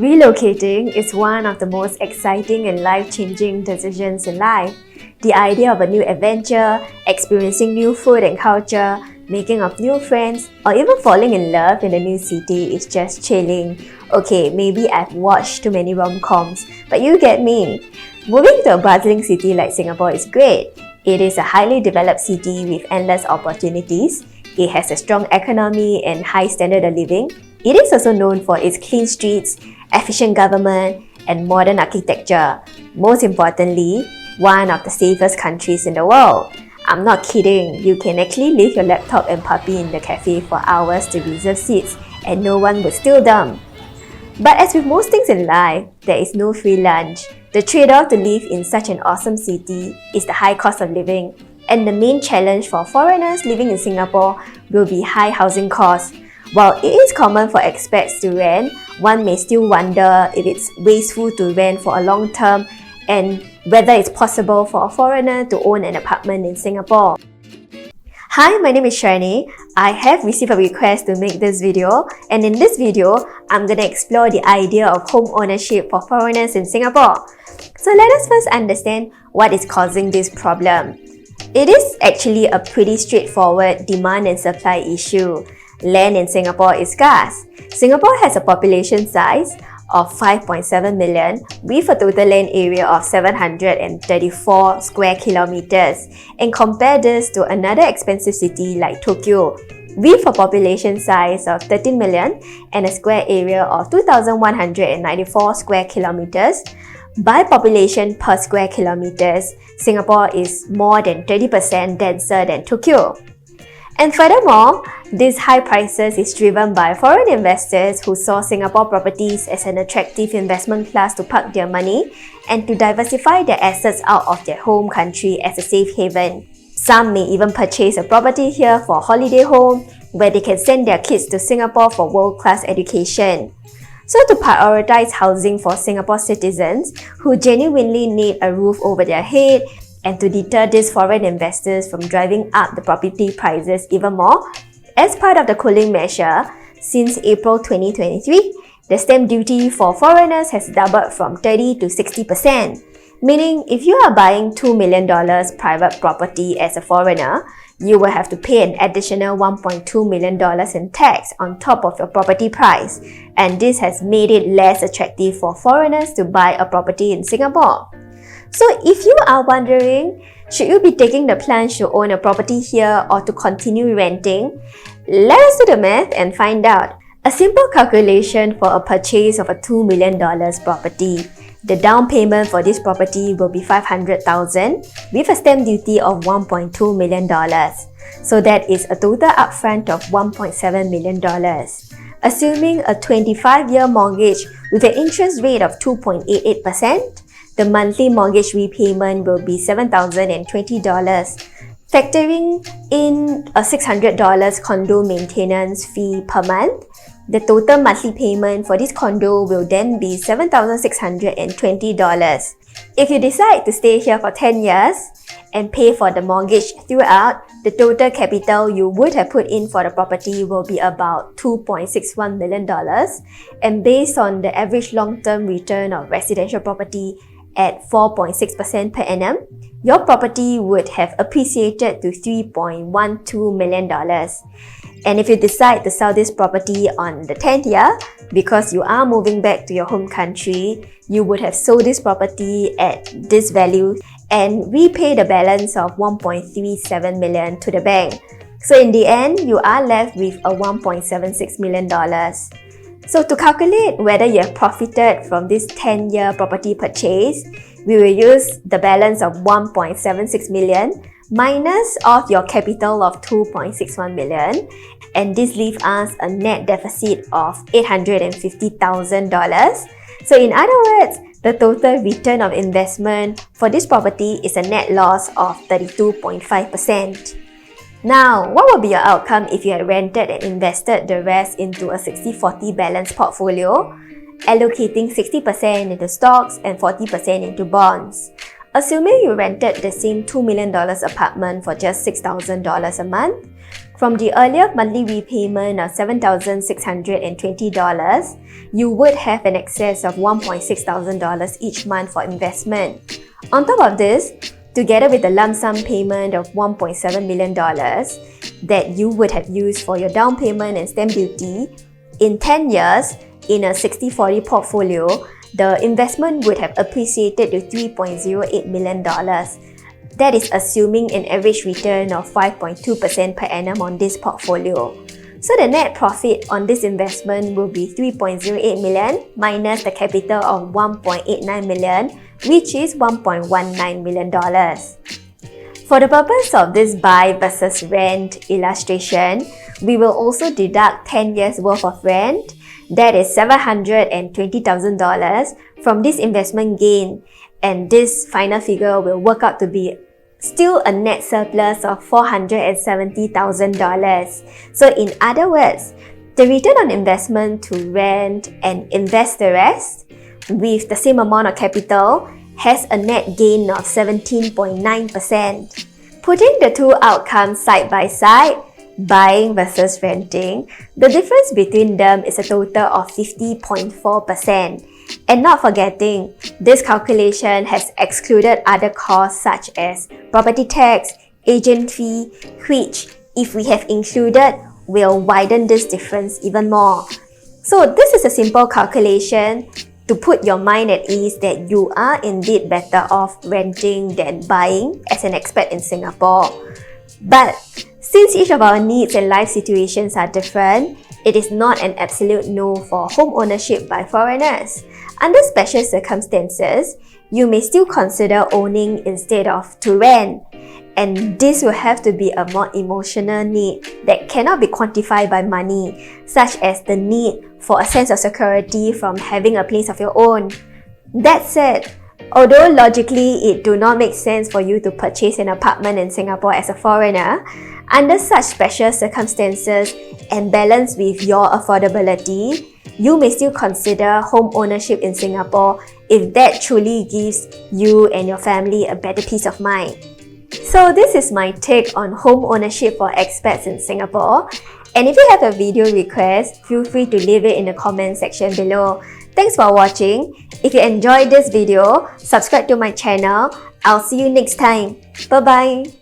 Relocating is one of the most exciting and life-changing decisions in life. The idea of a new adventure, experiencing new food and culture, making of new friends, or even falling in love in a new city is just chilling. Okay, maybe I've watched too many rom-coms, but you get me. Moving to a bustling city like Singapore is great. It is a highly developed city with endless opportunities. It has a strong economy and high standard of living. It is also known for its clean streets, efficient government, and modern architecture. Most importantly, one of the safest countries in the world. I'm not kidding, you can actually leave your laptop and puppy in the cafe for hours to reserve seats and no one will steal them. But as with most things in life, there is no free lunch. The trade-off to live in such an awesome city is the high cost of living. And the main challenge for foreigners living in Singapore will be high housing costs. While it is common for expats to rent, one may still wonder if it's wasteful to rent for a long term and whether it's possible for a foreigner to own an apartment in Singapore. Hi, my name is Shani. I have received a request to make this video, and in this video, I'm going to explore the idea of home ownership for foreigners in Singapore. So let us first understand what is causing this problem. It is actually a pretty straightforward demand and supply issue. Land in Singapore is scarce. Singapore has a population size of 5.7 million with a total land area of 734 square kilometers. And compare this to another expensive city like Tokyo with a population size of 13 million and a square area of 2,194 square kilometers. By population per square kilometers, Singapore is more than 30% denser than Tokyo. And furthermore, these high prices is driven by foreign investors who saw Singapore properties as an attractive investment class to park their money and to diversify their assets out of their home country as a safe haven. Some may even purchase a property here for a holiday home where they can send their kids to Singapore for world-class education. So to prioritize housing for Singapore citizens who genuinely need a roof over their head, and to deter these foreign investors from driving up the property prices even more, as part of the cooling measure, since April 2023, the stamp duty for foreigners has doubled from 30 to 60%. Meaning, if you are buying $2 million private property as a foreigner, you will have to pay an additional $1.2 million in tax on top of your property price. And this has made it less attractive for foreigners to buy a property in Singapore. So if you are wondering, should you be taking the plunge to own a property here or to continue renting? Let us do the math and find out. A simple calculation for a purchase of a $2 million property. The down payment for this property will be $500,000 with a stamp duty of $1.2 million. So that is a total upfront of $1.7 million. Assuming a 25-year mortgage with an interest rate of 2.88%, the monthly mortgage repayment will be $7,020. Factoring in a $600 condo maintenance fee per month, the total monthly payment for this condo will then be $7,620. If you decide to stay here for 10 years and pay for the mortgage throughout, the total capital you would have put in for the property will be about $2.61 million. And based on the average long-term return of residential property at 4.6% per annum, your property would have appreciated to $3.12 million. And if you decide to sell this property on the 10th year, because you are moving back to your home country, you would have sold this property at this value and repay the balance of $1.37 million to the bank. So in the end, you are left with a $1.76 million. So to calculate whether you have profited from this 10-year property purchase, we will use the balance of $1.76 million minus of your capital of $2.61 million, and this leaves us a net deficit of $850,000. So in other words, the total return of investment for this property is a net loss of 32.5%. Now, what would be your outcome if you had rented and invested the rest into a 60-40 balanced portfolio, allocating 60% into stocks and 40% into bonds? Assuming you rented the same $2 million apartment for just $6,000 a month, from the earlier monthly repayment of $7,620, you would have an excess of $1,600 each month for investment. On top of this, together with the lump sum payment of $1.7 million that you would have used for your down payment and stamp duty, in 10 years, in a 60-40 portfolio, the investment would have appreciated to $3.08 million. That is assuming an average return of 5.2% per annum on this portfolio. So the net profit on this investment will be $3.08 million minus the capital of $1.89 million, which is $1.19 million. For the purpose of this buy versus rent illustration, we will also deduct 10 years worth of rent, that is $720,000 from this investment gain, and this final figure will work out to be still a net surplus of $470,000. So in other words, the return on investment to rent and invest the rest with the same amount of capital has a net gain of 17.9%. Putting the two outcomes side by side, buying versus renting, the difference between them is a total of 50.4%. And not forgetting, this calculation has excluded other costs such as property tax, agent fee, which, if we have included, will widen this difference even more. So this is a simple calculation to put your mind at ease that you are indeed better off renting than buying as an expat in Singapore. But since each of our needs and life situations are different, it is not an absolute no for home ownership by foreigners. Under special circumstances, you may still consider owning instead of to rent. And this will have to be a more emotional need that cannot be quantified by money, such as the need for a sense of security from having a place of your own. That said, although logically it do not make sense for you to purchase an apartment in Singapore as a foreigner, under such special circumstances and balanced with your affordability, you may still consider home ownership in Singapore if that truly gives you and your family a better peace of mind. So this is my take on home ownership for expats in Singapore. And if you have a video request, feel free to leave it in the comment section below. Thanks for watching. If you enjoyed this video, subscribe to my channel. I'll see you next time. Bye-bye.